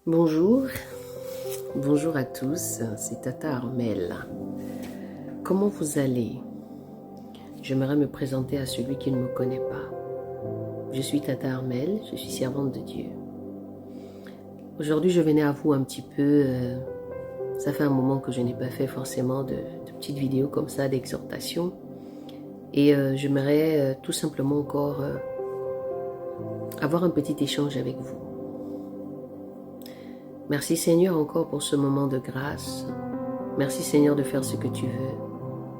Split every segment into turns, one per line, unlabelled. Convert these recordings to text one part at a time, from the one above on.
Bonjour, bonjour à tous, c'est Tata Armel. Comment vous allez? J'aimerais me présenter à celui qui ne me connaît pas. Je suis Tata Armel, je suis servante de Dieu. Aujourd'hui, je venais à vous un petit peu, ça fait un moment que je n'ai pas fait forcément de petites vidéos comme ça, d'exhortation. Et j'aimerais tout simplement encore avoir un petit échange avec vous. Merci Seigneur encore pour ce moment de grâce. Merci Seigneur de faire ce que tu veux.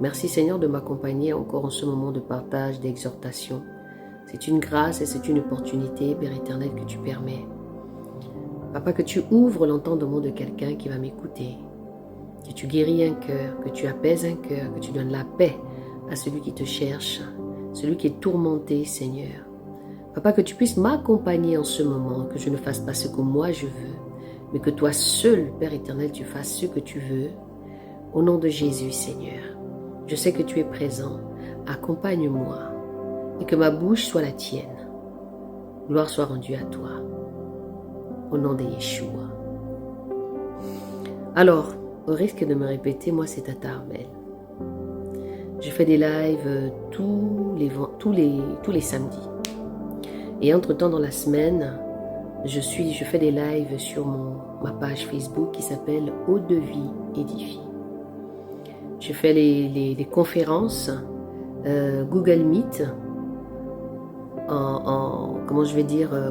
Merci Seigneur de m'accompagner encore en ce moment de partage, d'exhortation. C'est une grâce et c'est une opportunité, Père éternel, que tu permets. Papa, que tu ouvres l'entendement de quelqu'un qui va m'écouter. Que tu guéris un cœur, que tu apaises un cœur, que tu donnes la paix à celui qui te cherche, celui qui est tourmenté, Seigneur. Papa, que tu puisses m'accompagner en ce moment, que je ne fasse pas ce que moi je veux, mais que toi seul, Père éternel, tu fasses ce que tu veux. Au nom de Jésus, Seigneur, je sais que tu es présent. Accompagne-moi et que ma bouche soit la tienne. Gloire soit rendue à toi. Au nom de Yeshua. Alors, au risque de me répéter, moi c'est Tata Armel. Je fais des lives tous les samedis. Et entre-temps, dans la semaine, je fais des lives sur ma page Facebook qui s'appelle Eau de vie édifie. Je fais les conférences Google Meet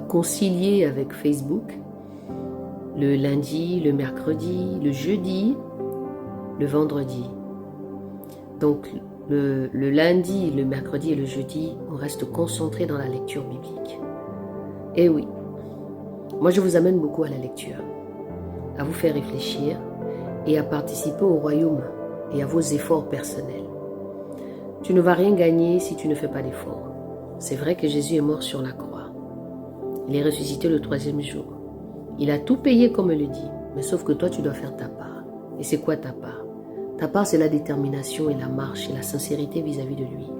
conciliées avec Facebook le lundi, le mercredi, le jeudi, le vendredi. Donc le lundi, le mercredi et le jeudi, on reste concentré dans la lecture biblique. Et oui, moi je vous amène beaucoup à la lecture, à vous faire réfléchir et à participer au royaume et à vos efforts personnels. Tu ne vas rien gagner si tu ne fais pas d'efforts. C'est vrai que Jésus est mort sur la croix. Il est ressuscité le 3e jour. Il a tout payé comme il le dit, mais sauf que toi tu dois faire ta part. Et c'est quoi ta part? Ta part c'est la détermination et la marche et la sincérité vis-à-vis de lui.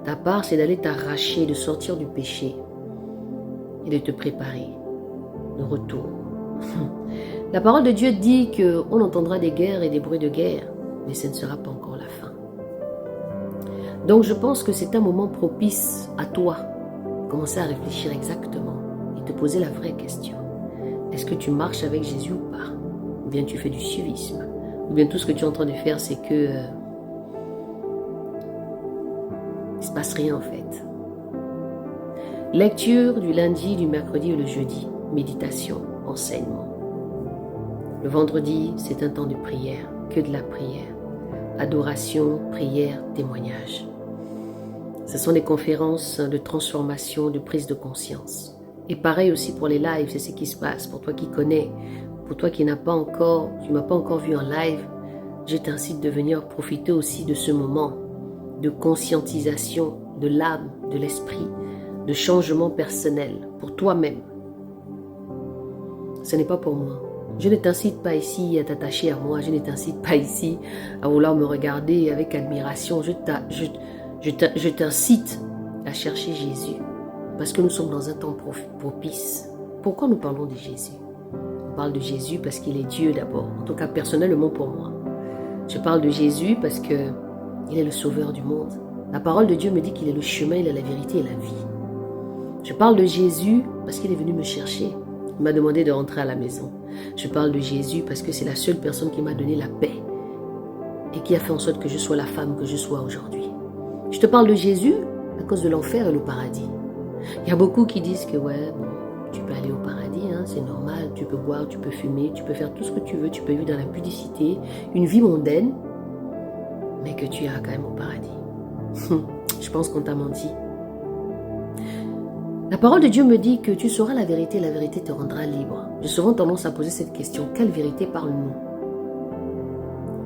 Ta part c'est d'aller t'arracher, de sortir du péché et de te préparer de retour. La parole de Dieu dit qu'on entendra des guerres et des bruits de guerre, mais ce ne sera pas encore la fin. Donc je pense que c'est un moment propice à toi. Commencer à réfléchir exactement et te poser la vraie question. Est-ce que tu marches avec Jésus ou pas? Ou bien tu fais du suivisme? Ou bien tout ce que tu es en train de faire, c'est que il ne se passe rien en fait. Lecture du lundi, du mercredi et le jeudi. Méditation, enseignement. Le vendredi, c'est un temps de prière, que de la prière. Adoration, prière, témoignage. Ce sont des conférences de transformation, de prise de conscience. Et pareil aussi pour les lives, c'est ce qui se passe. Pour toi qui connais, pour toi qui tu m'as pas encore vu en live, je t'incite de venir profiter aussi de ce moment de conscientisation de l'âme, de l'esprit, de changement personnel pour toi-même. Ce n'est pas pour moi. Je ne t'incite pas ici à t'attacher à moi. Je ne t'incite pas ici à vouloir me regarder avec admiration. Je t'incite à chercher Jésus. Parce que nous sommes dans un temps propice. Pourquoi nous parlons de Jésus? On parle de Jésus parce qu'il est Dieu d'abord. En tout cas, personnellement pour moi. Je parle de Jésus parce qu'il est le sauveur du monde. La parole de Dieu me dit qu'il est le chemin, il est la vérité et la vie. Je parle de Jésus parce qu'il est venu me chercher. Il m'a demandé de rentrer à la maison. Je parle de Jésus parce que c'est la seule personne qui m'a donné la paix et qui a fait en sorte que je sois la femme que je sois aujourd'hui. Je te parle de Jésus à cause de l'enfer et le paradis. Il y a beaucoup qui disent que tu peux aller au paradis, c'est normal, tu peux boire, tu peux fumer, tu peux faire tout ce que tu veux, tu peux vivre dans la pudicité, une vie mondaine, mais que tu iras quand même au paradis. Je pense qu'on t'a menti. La parole de Dieu me dit que tu sauras la vérité te rendra libre. J'ai souvent tendance à poser cette question, quelle vérité parle-nous?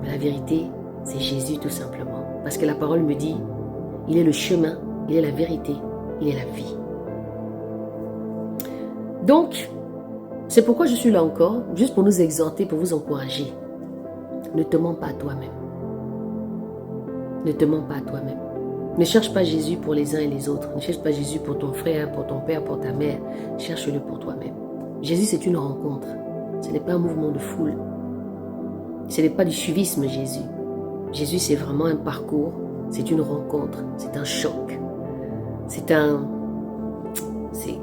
Mais la vérité, c'est Jésus tout simplement. Parce que la parole me dit, il est le chemin, il est la vérité, il est la vie. Donc, c'est pourquoi je suis là encore, juste pour nous exhorter, pour vous encourager. Ne te mens pas à toi-même. Ne te mens pas à toi-même. Ne cherche pas Jésus pour les uns et les autres. Ne cherche pas Jésus pour ton frère, pour ton père, pour ta mère. Cherche-le pour toi-même. Jésus, c'est une rencontre. Ce n'est pas un mouvement de foule. Ce n'est pas du suivisme, Jésus. Jésus, c'est vraiment un parcours, c'est une rencontre, c'est un choc.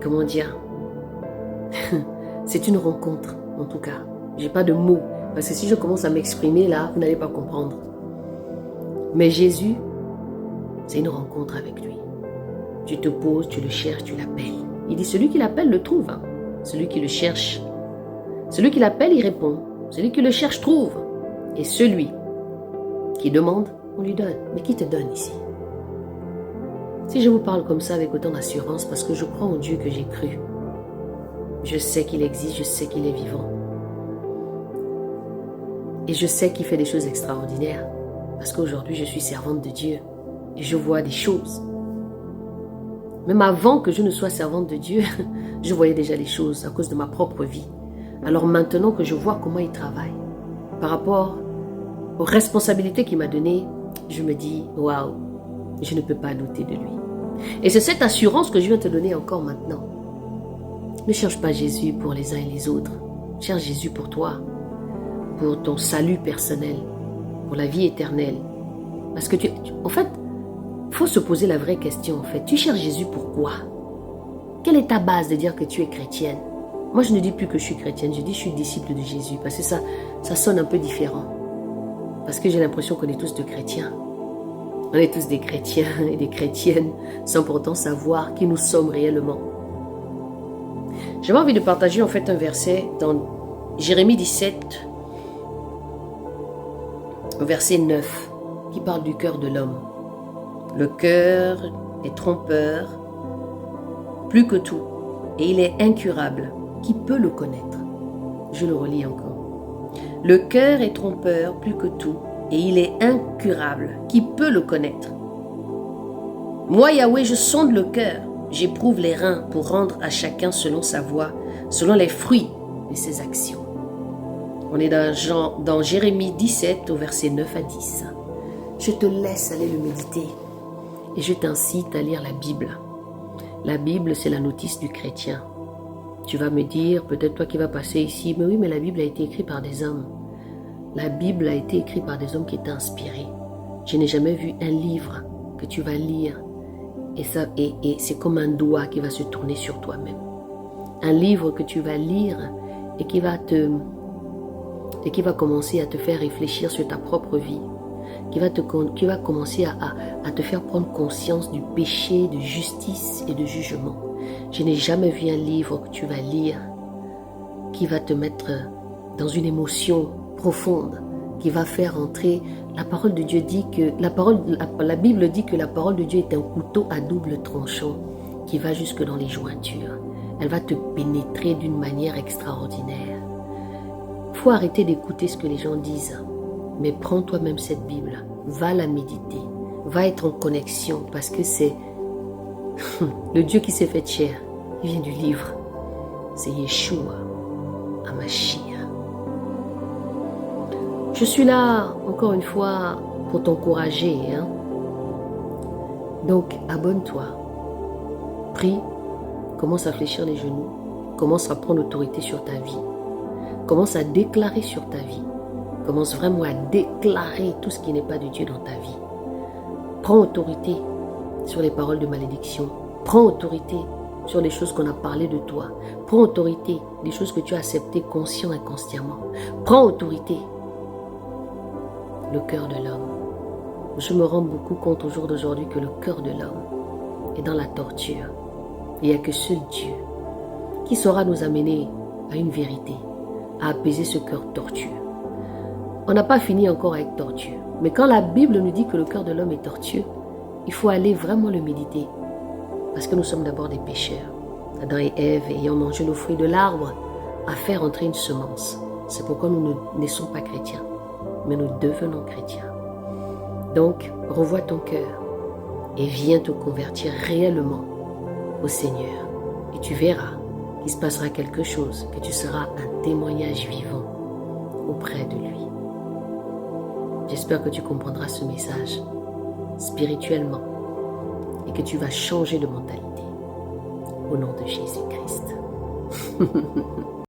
Comment dire? C'est une rencontre, en tout cas. J'ai pas de mots, parce que si je commence à m'exprimer là, vous n'allez pas comprendre. Mais Jésus, c'est une rencontre avec lui. Tu te poses, tu le cherches, tu l'appelles. Il dit, celui qui l'appelle le trouve. Hein. Celui qui le cherche. Celui qui l'appelle, il répond. Celui qui le cherche, trouve. Et celui qui demande, on lui donne. Mais qui te donne ici? Si je vous parle comme ça avec autant d'assurance, parce que je crois en Dieu que j'ai cru. Je sais qu'il existe, je sais qu'il est vivant. Et je sais qu'il fait des choses extraordinaires. Parce qu'aujourd'hui, je suis servante de Dieu. Et je vois des choses. Même avant que je ne sois servante de Dieu, je voyais déjà les choses à cause de ma propre vie. Alors maintenant que je vois comment il travaille, par rapport aux responsabilités qu'il m'a données, je me dis, waouh, je ne peux pas douter de lui. Et c'est cette assurance que je viens te donner encore maintenant. Ne cherche pas Jésus pour les uns et les autres. Cherche Jésus pour toi, pour ton salut personnel, pour la vie éternelle. Parce que en fait, il faut se poser la vraie question en fait. Tu cherches Jésus pourquoi? Quelle est ta base de dire que tu es chrétienne? Moi, je ne dis plus que je suis chrétienne, je dis que je suis disciple de Jésus. Parce que ça sonne un peu différent. Parce que j'ai l'impression qu'on est tous des chrétiens. On est tous des chrétiens et des chrétiennes sans pourtant savoir qui nous sommes réellement. J'avais envie de partager en fait un verset dans Jérémie 17, verset 9, qui parle du cœur de l'homme. Le cœur est trompeur plus que tout, et il est incurable. Qui peut le connaître? Je le relis encore. Le cœur est trompeur plus que tout, et il est incurable. Qui peut le connaître? Moi, Yahweh, je sonde le cœur, j'éprouve les reins pour rendre à chacun selon sa voie, selon les fruits de ses actions. On est dans Jérémie 17 au verset 9 à 10. Je te laisse aller le méditer et je t'incite à lire la Bible. La Bible, c'est la notice du chrétien. Tu vas me dire, peut-être toi qui vas passer ici, mais oui, mais la Bible a été écrite par des hommes. La Bible a été écrite par des hommes qui étaient inspirés. Je n'ai jamais vu un livre que tu vas lire et c'est comme un doigt qui va se tourner sur toi-même. Un livre que tu vas lire et qui va commencer à te faire réfléchir sur ta propre vie, qui va commencer à te faire prendre conscience du péché, de justice et de jugement. Je n'ai jamais vu un livre que tu vas lire qui va te mettre dans une émotion profonde, qui va faire entrer. La parole de Dieu dit que la Bible dit que la parole de Dieu est un couteau à double tranchant qui va jusque dans les jointures. Elle va te pénétrer d'une manière extraordinaire. Il faut arrêter d'écouter ce que les gens disent. Mais prends toi-même cette Bible, va la méditer, va être en connexion parce que c'est le Dieu qui s'est fait chair. Il vient du livre. C'est Yeshua, Hamashiach. Je suis là, encore une fois, pour t'encourager. Donc, abonne-toi. Prie, commence à fléchir les genoux, commence à prendre autorité sur ta vie. Commence à déclarer sur ta vie. Commence vraiment à déclarer tout ce qui n'est pas de Dieu dans ta vie. Prends autorité sur les paroles de malédiction. Prends autorité sur les choses qu'on a parlé de toi. Prends autorité des choses que tu as acceptées conscient et inconsciemment. Prends autorité. Le cœur de l'homme. Je me rends beaucoup compte au jour d'aujourd'hui que le cœur de l'homme est dans la torture. Il n'y a que seul Dieu qui saura nous amener à une vérité, à apaiser ce cœur tortueux. On n'a pas fini encore avec torture. Mais quand la Bible nous dit que le cœur de l'homme est tortueux, il faut aller vraiment le méditer. Parce que nous sommes d'abord des pécheurs. Adam et Ève, ayant mangé le fruit de l'arbre, a fait entrer une semence. C'est pourquoi nous ne naissons pas chrétiens, mais nous devenons chrétiens. Donc, revois ton cœur et viens te convertir réellement au Seigneur. Et tu verras qu'il se passera quelque chose, que tu seras un témoignage vivant auprès de lui. J'espère que tu comprendras ce message spirituellement et que tu vas changer de mentalité au nom de Jésus-Christ.